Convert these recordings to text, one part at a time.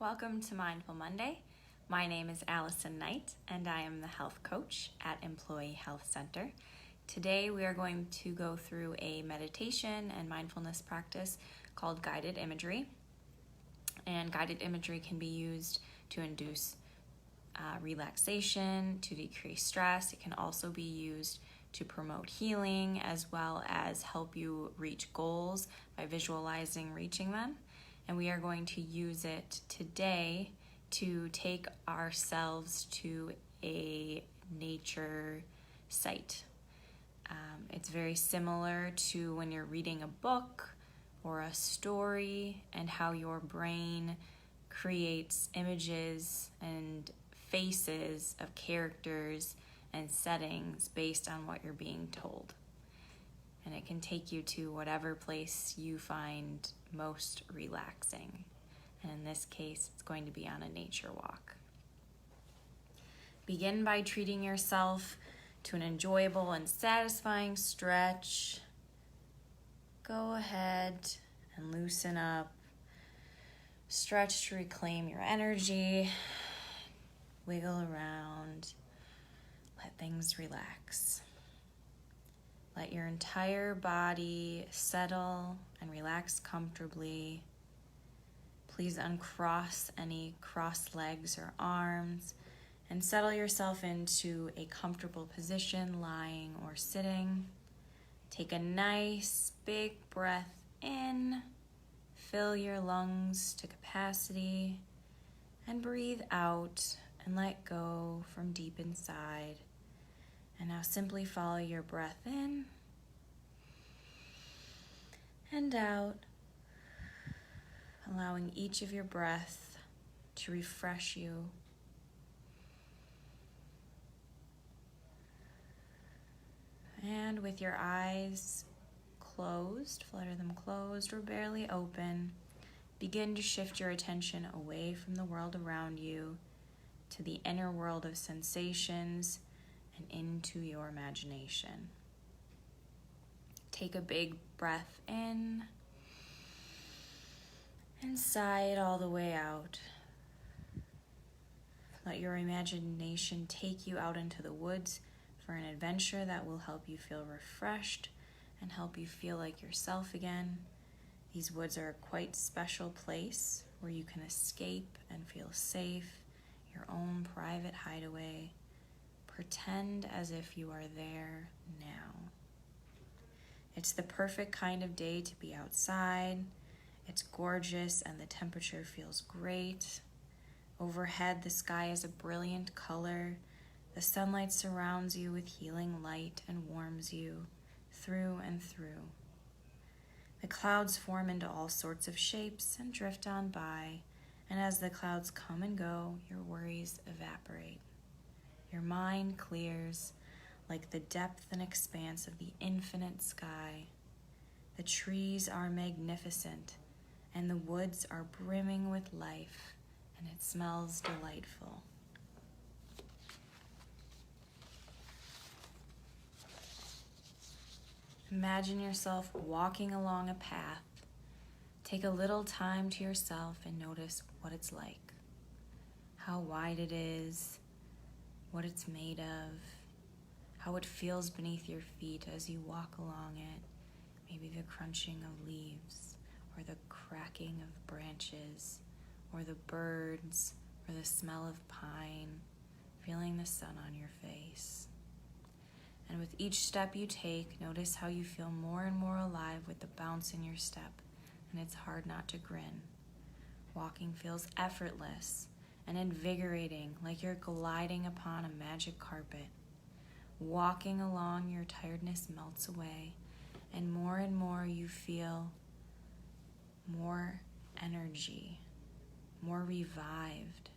Welcome to Mindful Monday. My name is Allison Knight, and I am the health coach at Employee Health Center. Today, we are going to go through a meditation and mindfulness practice called guided imagery. And guided imagery can be used to induce relaxation, to decrease stress. It can also be used to promote healing, as well as help you reach goals by visualizing reaching them. And we are going to use it today to take ourselves to a nature site. It's very similar to when you're reading a book or a story and how your brain creates images and faces of characters and settings based on what you're being told. And it can take you to whatever place you find most relaxing. And in this case, it's going to be on a nature walk. Begin by treating yourself to an enjoyable and satisfying stretch. Go ahead and loosen up. Stretch to reclaim your energy. Wiggle around. Let things relax. Let your entire body settle and relax comfortably. Please uncross any crossed legs or arms and settle yourself into a comfortable position, lying or sitting. Take a nice big breath in. Fill your lungs to capacity and breathe out and let go from deep inside. And now simply follow your breath in and out, allowing each of your breaths to refresh you. And with your eyes closed, flutter them closed or barely open, begin to shift your attention away from the world around you to the inner world of sensations and into your imagination. Take a big breath in and sigh it all the way out. Let your imagination take you out into the woods for an adventure that will help you feel refreshed and help you feel like yourself again. These woods are a quite special place where you can escape and feel safe, your own private hideaway. Pretend as if you are there now. It's the perfect kind of day to be outside. It's gorgeous and the temperature feels great. Overhead, the sky is a brilliant color. The sunlight surrounds you with healing light and warms you through and through. The clouds form into all sorts of shapes and drift on by, and as the clouds come and go, your worries evaporate. Your mind clears like the depth and expanse of the infinite sky. The trees are magnificent, and the woods are brimming with life, and it smells delightful. Imagine yourself walking along a path. Take a little time to yourself and notice what it's like, how wide it is, what it's made of, how it feels beneath your feet as you walk along it, maybe the crunching of leaves, or the cracking of branches, or the birds, or the smell of pine, feeling the sun on your face. And with each step you take, notice how you feel more and more alive with the bounce in your step, and it's hard not to grin. Walking feels effortless and invigorating, like you're gliding upon a magic carpet. Walking along, your tiredness melts away, and more you feel more energy, more revived.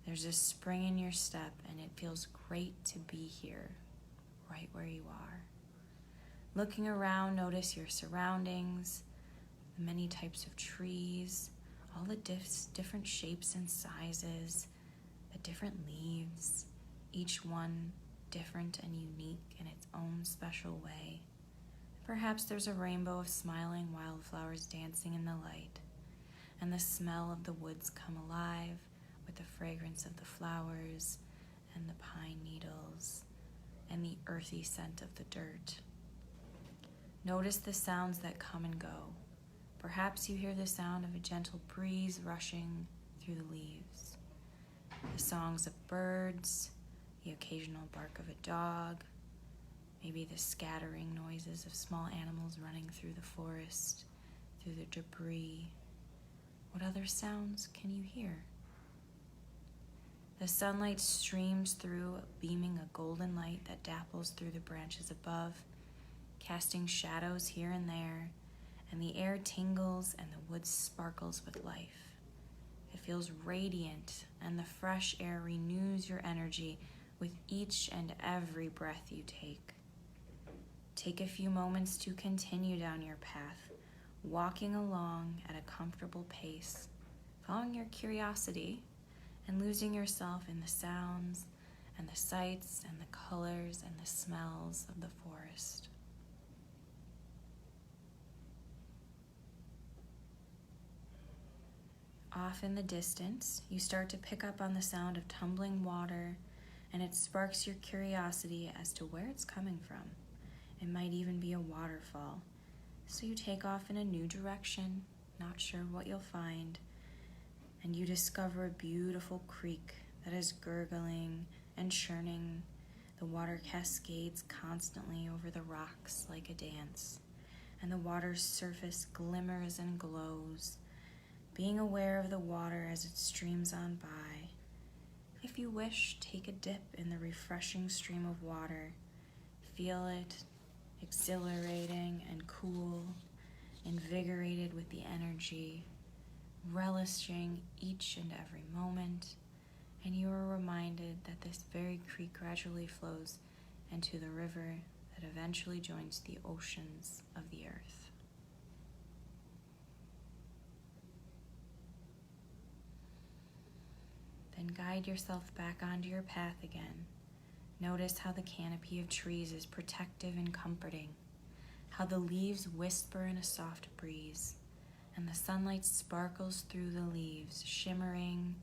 There's a spring in your step, and it feels great to be here, right where you are. Looking around, notice your surroundings, the many types of trees, all the different shapes and sizes, the different leaves, each one different and unique in its own special way. Perhaps there's a rainbow of smiling wildflowers dancing in the light. and the smell of the woods come alive with the fragrance of the flowers and the pine needles and the earthy scent of the dirt. Notice the sounds that come and go. Perhaps you hear the sound of a gentle breeze rushing through the leaves, the songs of birds, the occasional bark of a dog, maybe the scattering noises of small animals running through the forest, through the debris. What other sounds can you hear? The sunlight streams through, beaming a golden light that dapples through the branches above, casting shadows here and there, and the air tingles and the wood sparkles with life. It feels radiant, and the fresh air renews your energy with each and every breath you take. Take a few moments to continue down your path, walking along at a comfortable pace, following your curiosity and losing yourself in the sounds and the sights and the colors and the smells of the forest. Off in the distance, you start to pick up on the sound of tumbling water, and it sparks your curiosity as to where it's coming from. It might even be a waterfall. So you take off in a new direction, not sure what you'll find, and you discover a beautiful creek that is gurgling and churning. The water cascades constantly over the rocks like a dance, and the water's surface glimmers and glows. Being aware of the water as it streams on by. If you wish, take a dip in the refreshing stream of water. Feel it exhilarating and cool, invigorated with the energy, relishing each and every moment, and you are reminded that this very creek gradually flows into the river that eventually joins the oceans of the earth. Then guide yourself back onto your path again. Notice how the canopy of trees is protective and comforting, how the leaves whisper in a soft breeze, and the sunlight sparkles through the leaves, shimmering,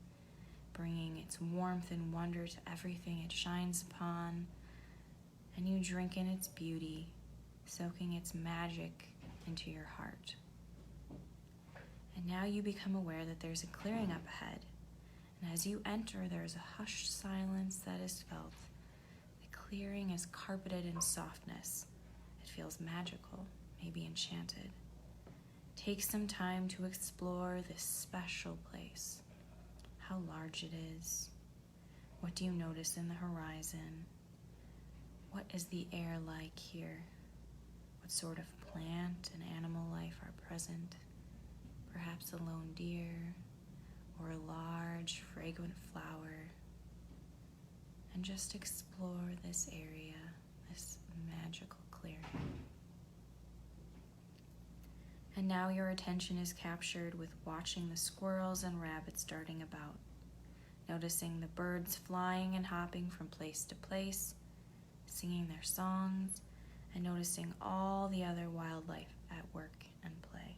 bringing its warmth and wonder to everything it shines upon, and you drink in its beauty, soaking its magic into your heart. And now you become aware that there's a clearing up ahead. And as you enter, there is a hushed silence that is felt. The clearing is carpeted in softness. It feels magical, maybe enchanted. Take some time to explore this special place. How large it is. What do you notice in the horizon? What is the air like here? What sort of plant and animal life are present? Perhaps a lone deer, or a large, fragrant flower, and just explore this area, this magical clearing. And now your attention is captured with watching the squirrels and rabbits darting about, noticing the birds flying and hopping from place to place, singing their songs, and noticing all the other wildlife at work and play.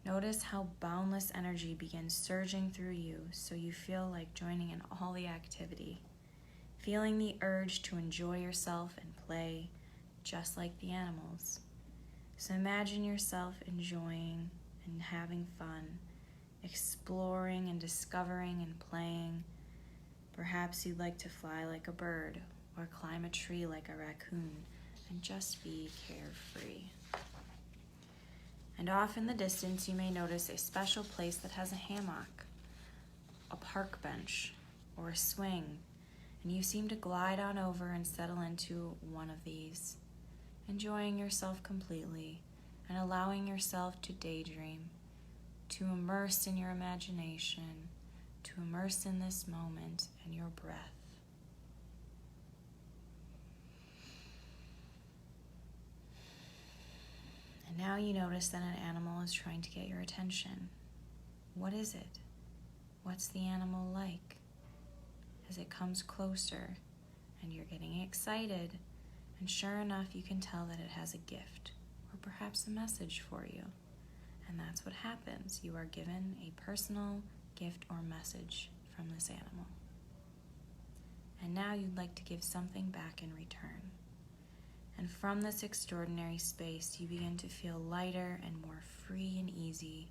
Notice how boundless energy begins surging through you, so you feel like joining in all the activity, feeling the urge to enjoy yourself and play just like the animals. So imagine yourself enjoying and having fun, exploring and discovering and playing. Perhaps you'd like to fly like a bird or climb a tree like a raccoon and just be carefree. And off in the distance, you may notice a special place that has a hammock, a park bench, or a swing, and you seem to glide on over and settle into one of these, enjoying yourself completely and allowing yourself to daydream, to immerse in your imagination, to immerse in this moment and your breath. And now you notice that an animal is trying to get your attention. What is it? What's the animal like? As it comes closer and you're getting excited, and sure enough, you can tell that it has a gift or perhaps a message for you. that's what happens. You are given a personal gift or message from this animal. And now you'd like to give something back in return. And from this extraordinary space, you begin to feel lighter and more free and easy,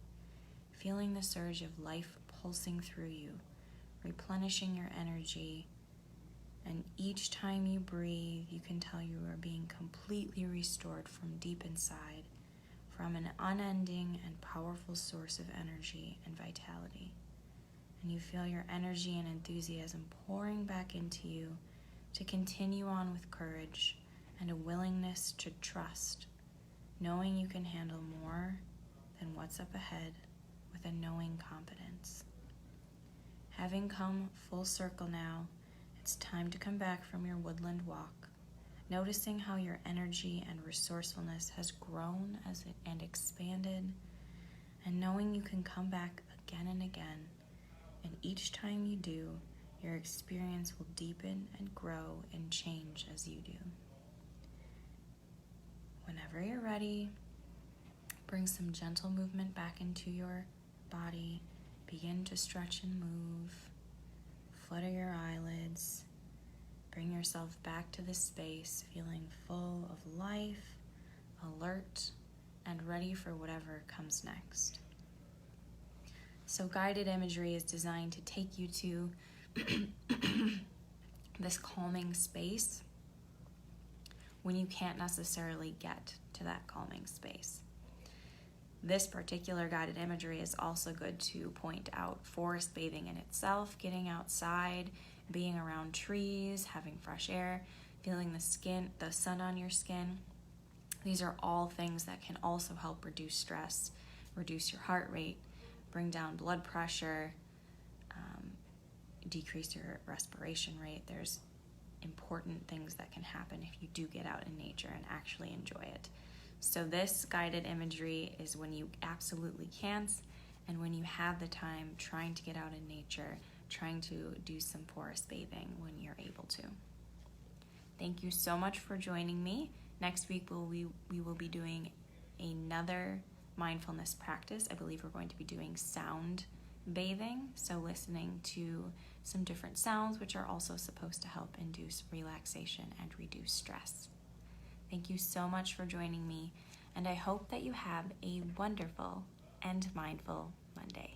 feeling the surge of life pulsing through you, replenishing your energy. And each time you breathe, you can tell you are being completely restored from deep inside, from an unending and powerful source of energy and vitality. And you feel your energy and enthusiasm pouring back into you to continue on with courage and a willingness to trust, knowing you can handle more than what's up ahead with a knowing confidence. Having come full circle now, it's time to come back from your woodland walk, noticing how your energy and resourcefulness has grown and expanded, and knowing you can come back again and again. And each time you do, your experience will deepen and grow and change as you do. Whenever you're ready, bring some gentle movement back into your body. Begin to stretch and move. Flutter your eyelids. Bring yourself back to this space, feeling full of life, alert, and ready for whatever comes next. So guided imagery is designed to take you to this calming space when you can't necessarily get to that calming space. This particular guided imagery is also good to point out forest bathing in itself, getting outside, being around trees, having fresh air, feeling the sun on your skin. These are all things that can also help reduce stress, reduce your heart rate, bring down blood pressure, decrease your respiration rate. There's important things that can happen if you do get out in nature and actually enjoy it. So this guided imagery is when you absolutely can't, and when you have the time, trying to get out in nature, trying to do some forest bathing when you're able to. Thank you so much for joining me. Next week we will be doing another mindfulness practice. I believe we're going to be doing sound bathing, so listening to some different sounds, which are also supposed to help induce relaxation and reduce stress. Thank you so much for joining me, and I hope that you have a wonderful and mindful Monday.